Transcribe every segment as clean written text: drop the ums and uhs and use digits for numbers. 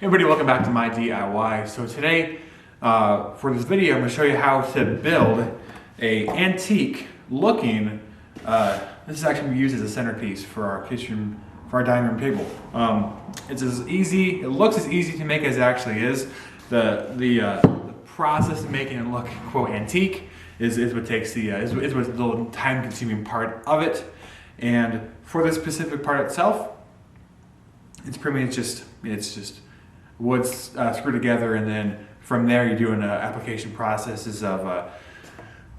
Everybody, welcome back to my DIY. So today, for this video, I'm going to show you how to build a antique looking, this is actually used as a centerpiece for our kitchen, for our dining room table. It's as easy, it looks as easy to make as it actually is. The process of making it look, quote, antique is what takes is what's the time consuming part of it. And for this specific part itself, it's pretty much just wood's screwed together, and then from there you're doing application processes of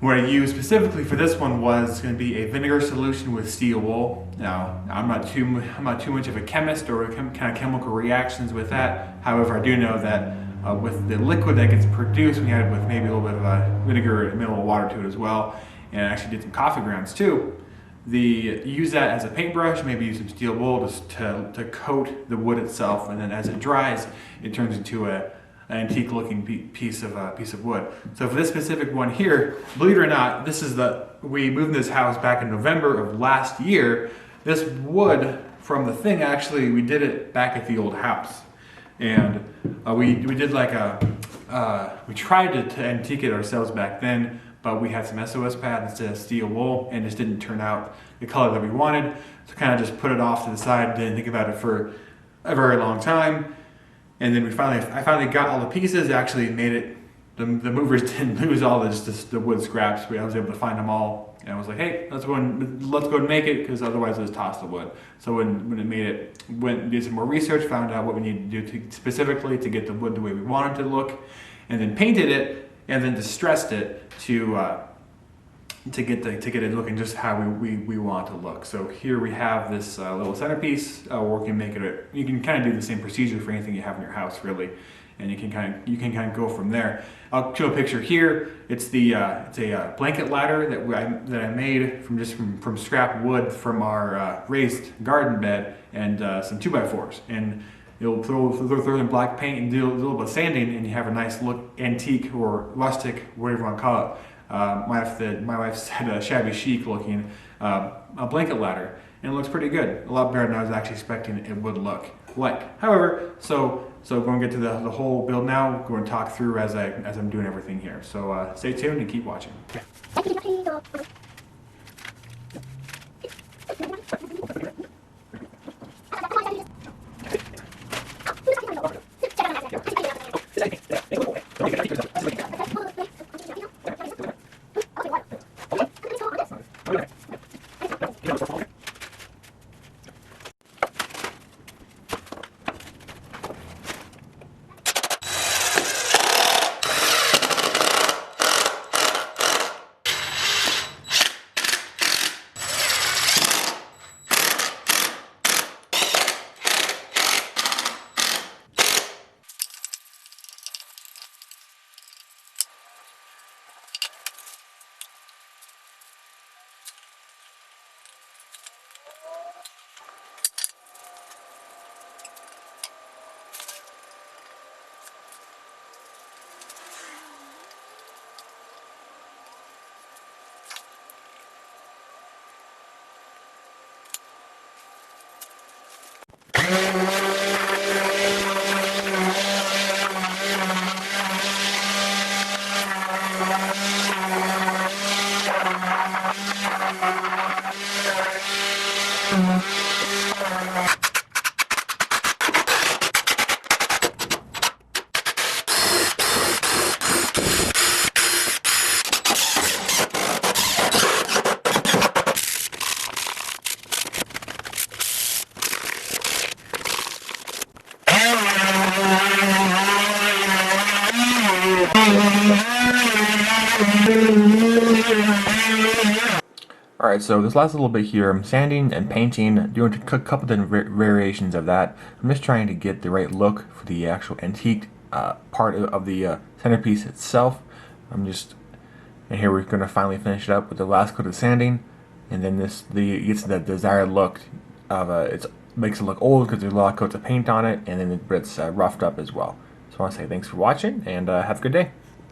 what I used specifically for this one was going to be a vinegar solution with steel wool. Now I'm not too much of a chemist or kind of chemical reactions with that. However, I do know that with the liquid that gets produced, we had with maybe a little bit of vinegar and mineral water to it as well, and I actually did some coffee grounds too. Use that as a paintbrush, maybe use some steel wool to coat the wood itself, and then as it dries, it turns into an antique looking piece of wood. So for this specific one here, believe it or not, we moved this house back in November of last year. This wood from the thing, actually, we did it back at the old house. And we did like we tried to antique it ourselves back then, but we had some SOS pads instead of steel wool, and just didn't turn out the color that we wanted. So kind of just put it off to the side, didn't think about it for a very long time. And then I finally got all the pieces, actually made it, the movers didn't lose all the wood scraps. I was able to find them all, and I was like, hey, let's go and make it, because otherwise I'll just toss the wood. So when it made it, did some more research, found out what we needed to do specifically to get the wood the way we wanted to look, and then painted it, and then distressed it to get it looking just how we want it to look. So here we have this little centerpiece. We can make it. You can kind of do the same procedure for anything you have in your house, really, and you can kind of go from there. I'll show a picture here. It's a blanket ladder that I made from scrap wood from our raised garden bed, and some 2x4s, and you'll throw in black paint and do a little bit of sanding, and you have a nice look, antique or rustic, whatever you want to call it. My wife said a shabby chic looking a blanket ladder, and it looks pretty good. A lot better than I was actually expecting it would look like. However, so going to get to the whole build now. We're going to talk through as I'm doing everything here. So stay tuned and keep watching. Alright, so this last little bit here, I'm sanding and painting, doing a couple different variations of that. I'm just trying to get the right look for the actual antique part of the centerpiece itself. And here we're going to finally finish it up with the last coat of sanding, and then it gets the desired look of it makes it look old because there's a lot of coats of paint on it, and then it's roughed up as well. So I want to say thanks for watching, and have a good day.